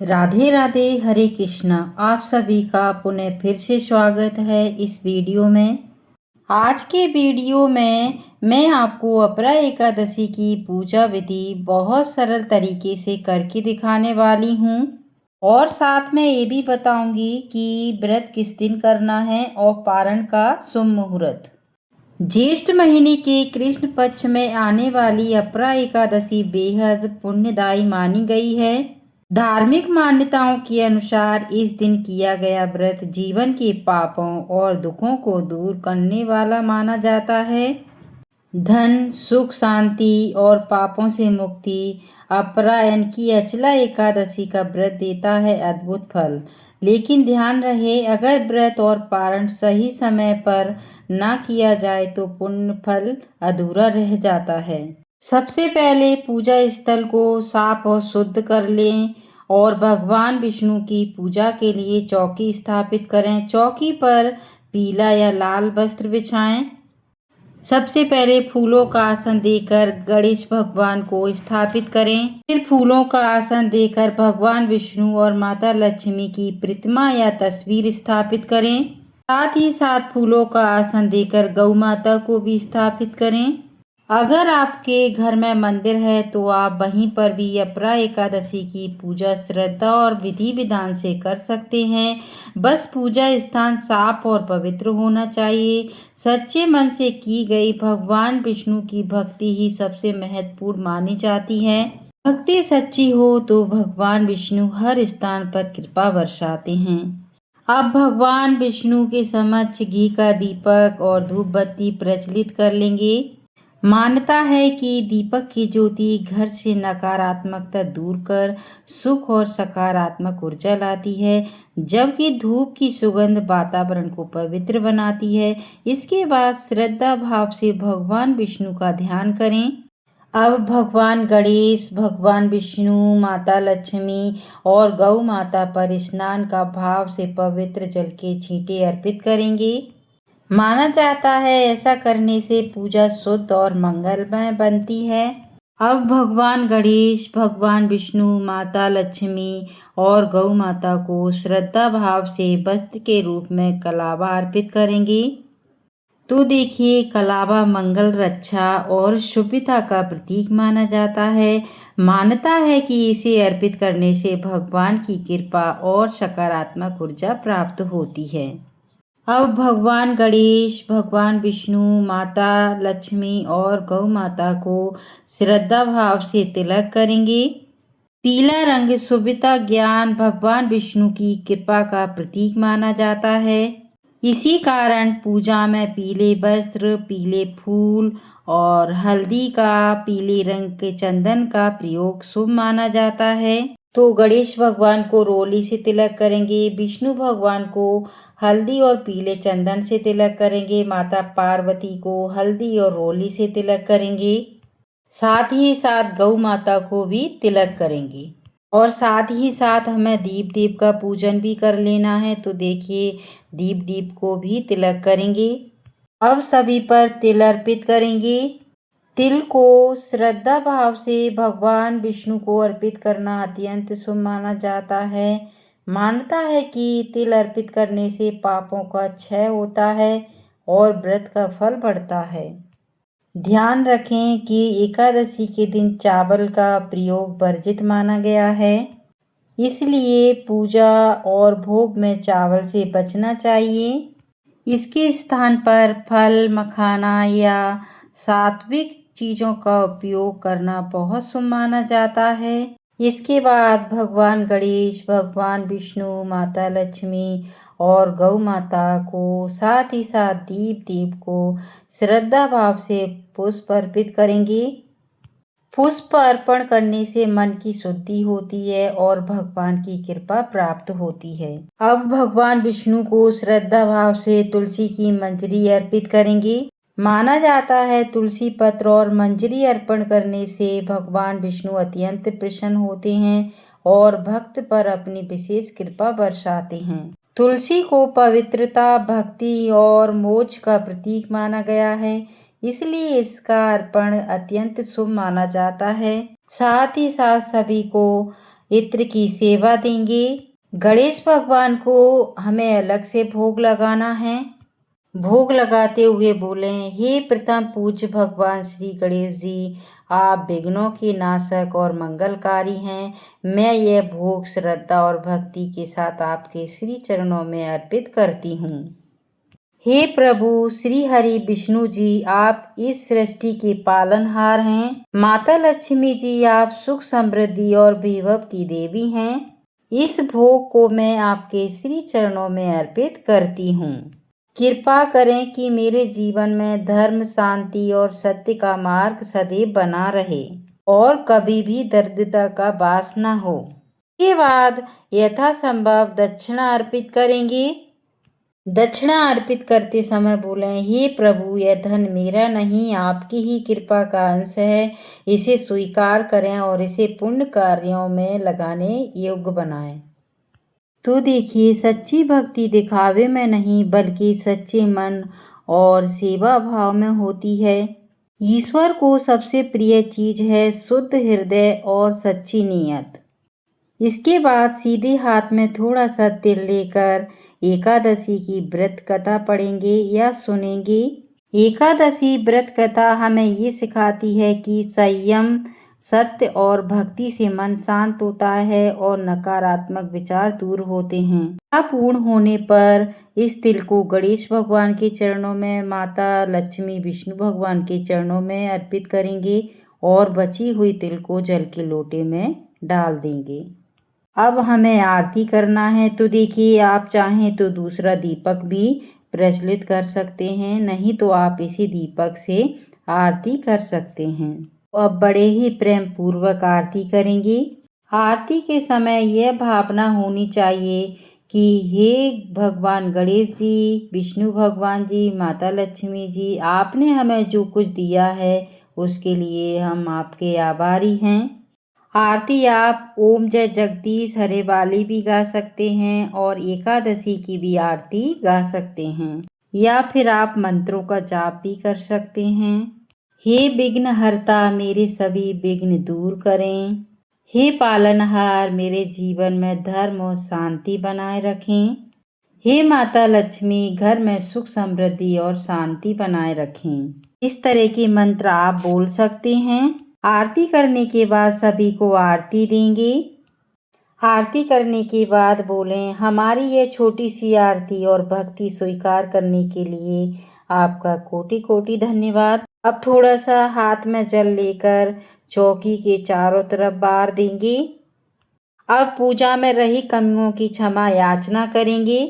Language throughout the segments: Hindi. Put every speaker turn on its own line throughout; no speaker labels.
राधे राधे, हरे कृष्णा। आप सभी का पुनः फिर से स्वागत है इस वीडियो में। आज के वीडियो में मैं आपको अपरा एकादशी की पूजा विधि बहुत सरल तरीके से करके दिखाने वाली हूँ और साथ में ये भी बताऊंगी कि व्रत किस दिन करना है और पारण का शुभ मुहूर्त। ज्येष्ठ महीने के कृष्ण पक्ष में आने वाली अपरा एकादशी बेहद पुण्यदायी मानी गई है। धार्मिक मान्यताओं के अनुसार इस दिन किया गया व्रत जीवन के पापों और दुखों को दूर करने वाला माना जाता है। धन, सुख, शांति और पापों से मुक्ति। अपरा यानी कि अचला एकादशी का व्रत देता है अद्भुत फल। लेकिन ध्यान रहे, अगर व्रत और पारण सही समय पर ना किया जाए तो पुण्य फल अधूरा रह जाता है। सबसे पहले पूजा स्थल को साफ और शुद्ध कर लें और भगवान विष्णु की पूजा के लिए चौकी स्थापित करें। चौकी पर पीला या लाल वस्त्र बिछाएं। सबसे पहले फूलों का आसन देकर गणेश भगवान को स्थापित करें। फिर फूलों का आसन देकर भगवान विष्णु और माता लक्ष्मी की प्रतिमा या तस्वीर स्थापित करें। साथ ही साथ फूलों का आसन देकर गौ माता को भी स्थापित करें। अगर आपके घर में मंदिर है तो आप वहीं पर भी अपरा एकादशी की पूजा श्रद्धा और विधि विधान से कर सकते हैं। बस पूजा स्थान साफ और पवित्र होना चाहिए। सच्चे मन से की गई भगवान विष्णु की भक्ति ही सबसे महत्वपूर्ण मानी जाती है। भक्ति सच्ची हो तो भगवान विष्णु हर स्थान पर कृपा बरसाते हैं। अब भगवान विष्णु के समक्ष घी का दीपक और धूप बत्ती प्रज्वलित कर लेंगे। मान्यता है कि दीपक की ज्योति घर से नकारात्मकता दूर कर सुख और सकारात्मक ऊर्जा लाती है, जबकि धूप की सुगंध वातावरण को पवित्र बनाती है। इसके बाद श्रद्धा भाव से भगवान विष्णु का ध्यान करें। अब भगवान गणेश, भगवान विष्णु, माता लक्ष्मी और गौ माता पर स्नान का भाव से पवित्र जल के छींटे अर्पित करेंगे। माना जाता है ऐसा करने से पूजा शुद्ध और मंगलमय बनती है। अब भगवान गणेश, भगवान विष्णु, माता लक्ष्मी और गौ माता को श्रद्धा भाव से वस्त्र के रूप में कलावा अर्पित करेंगे। तो देखिए, कलावा मंगल, रक्षा और शुभता का प्रतीक माना जाता है। मान्यता है कि इसे अर्पित करने से भगवान की कृपा और सकारात्मक ऊर्जा प्राप्त होती है। अब भगवान गणेश, भगवान विष्णु, माता लक्ष्मी और गौ माता को श्रद्धा भाव से तिलक करेंगे। पीला रंग शुभता, ज्ञान, भगवान विष्णु की कृपा का प्रतीक माना जाता है। इसी कारण पूजा में पीले वस्त्र, पीले फूल और हल्दी का, पीले रंग के चंदन का प्रयोग शुभ माना जाता है। तो गणेश भगवान को रोली से तिलक करेंगे, विष्णु भगवान को हल्दी और पीले चंदन से तिलक करेंगे, माता पार्वती को हल्दी और रोली से तिलक करेंगे। साथ ही साथ गौ माता को भी तिलक करेंगे और साथ ही साथ हमें दीप का पूजन भी कर लेना है। तो देखिए, दीप को भी तिलक करेंगे। अब सभी पर तिल अर्पित करेंगे। तिल को श्रद्धा भाव से भगवान विष्णु को अर्पित करना अत्यंत शुभ माना जाता है। मान्यता है कि तिल अर्पित करने से पापों का क्षय होता है और व्रत का फल बढ़ता है। ध्यान रखें कि एकादशी के दिन चावल का प्रयोग वर्जित माना गया है, इसलिए पूजा और भोग में चावल से बचना चाहिए। इसके स्थान पर फल, मखाना या सात्विक चीज़ों का उपयोग करना बहुत शुभ माना जाता है। इसके बाद भगवान गणेश, भगवान विष्णु, माता लक्ष्मी और गौ माता को साथ ही साथ दीप को श्रद्धा भाव से पुष्प अर्पित करेंगे। पुष्प अर्पण करने से मन की शुद्धि होती है और भगवान की कृपा प्राप्त होती है। अब भगवान विष्णु को श्रद्धा भाव से तुलसी की मंजरी अर्पित करेंगे। माना जाता है तुलसी पत्र और मंजरी अर्पण करने से भगवान विष्णु अत्यंत प्रसन्न होते हैं और भक्त पर अपनी विशेष कृपा बरसाते हैं। तुलसी को पवित्रता, भक्ति और मोक्ष का प्रतीक माना गया है, इसलिए इसका अर्पण अत्यंत शुभ माना जाता है। साथ ही साथ सभी को इत्र की सेवा देंगे। गणेश भगवान को हमें अलग से भोग लगाना है। भोग लगाते हुए बोलें, हे प्रथम पूज्य भगवान श्री गणेश जी, आप विघ्नों के नाशक और मंगलकारी हैं। मैं यह भोग श्रद्धा और भक्ति के साथ आपके श्री चरणों में अर्पित करती हूँ। हे प्रभु श्री हरि विष्णु जी, आप इस सृष्टि के पालनहार हैं। माता लक्ष्मी जी, आप सुख समृद्धि और वैभव की देवी हैं। इस भोग को मैं आपके श्री चरणों में अर्पित करती हूँ। कृपा करें कि मेरे जीवन में धर्म, शांति और सत्य का मार्ग सदैव बना रहे और कभी भी दरिद्रता का वास न हो। इसके बाद यथासंभव दक्षिणा अर्पित करेंगे। दक्षिणा अर्पित करते समय बोलें, हे प्रभु, यह धन मेरा नहीं, आपकी ही कृपा का अंश है। इसे स्वीकार करें और इसे पुण्य कार्यों में लगाने योग्य बनाएं। तो देखिए, सच्ची भक्ति दिखावे में नहीं बल्कि सच्चे मन और सेवा भाव में होती है। ईश्वर को सबसे प्रिय चीज है शुद्ध हृदय और सच्ची नीयत। इसके बाद सीधे हाथ में थोड़ा सा तिल लेकर एकादशी की व्रत कथा पढ़ेंगे या सुनेंगे। एकादशी व्रत कथा हमें ये सिखाती है कि संयम, सत्य और भक्ति से मन शांत होता है और नकारात्मक विचार दूर होते हैं। पूर्ण होने पर इस तिल को गणेश भगवान के चरणों में, माता लक्ष्मी, विष्णु भगवान के चरणों में अर्पित करेंगे और बची हुई तिल को जल के लोटे में डाल देंगे। अब हमें आरती करना है। तो देखिए, आप चाहें तो दूसरा दीपक भी प्रज्वलित कर सकते हैं, नहीं तो आप इसी दीपक से आरती कर सकते हैं। अब बड़े ही प्रेम पूर्वक आरती करेंगे। आरती के समय यह भावना होनी चाहिए कि हे भगवान गणेश जी, विष्णु भगवान जी, माता लक्ष्मी जी, आपने हमें जो कुछ दिया है उसके लिए हम आपके आभारी हैं। आरती आप ओम जय जगदीश हरे वाली भी गा सकते हैं और एकादशी की भी आरती गा सकते हैं, या फिर आप मंत्रों का जाप भी कर सकते हैं। हे विघ्न हरता, मेरे सभी विघ्न दूर करें। हे पालनहार, मेरे जीवन में धर्म और शांति बनाए रखें। हे माता लक्ष्मी, घर में सुख समृद्धि और शांति बनाए रखें। इस तरह के मंत्र आप बोल सकते हैं। आरती करने के बाद सभी को आरती देंगे। आरती करने के बाद बोलें, हमारी यह छोटी सी आरती और भक्ति स्वीकार करने के लिए आपका कोटि कोटि धन्यवाद। अब थोड़ा सा हाथ में जल लेकर चौकी के चारों तरफ बार देंगे। अब पूजा में रही कमियों की क्षमा याचना करेंगे।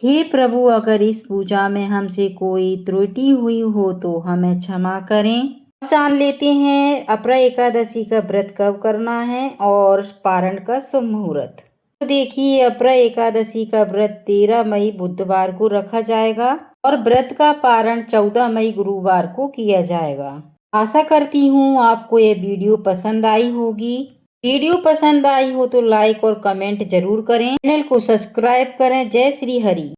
हे प्रभु, अगर इस पूजा में हमसे कोई त्रुटि हुई हो तो हमें क्षमा करें। जान लेते हैं अपरा एकादशी का व्रत कब करना है और पारण का शुभ मुहूर्त। तो देखिए, अपरा एकादशी का व्रत 13 मई बुधवार को रखा जाएगा और व्रत का पारण 14 मई गुरुवार को किया जाएगा। आशा करती हूँ आपको ये वीडियो पसंद आई होगी। वीडियो पसंद आई हो तो लाइक और कमेंट जरूर करें। चैनल को सब्सक्राइब करें। जय श्री हरि।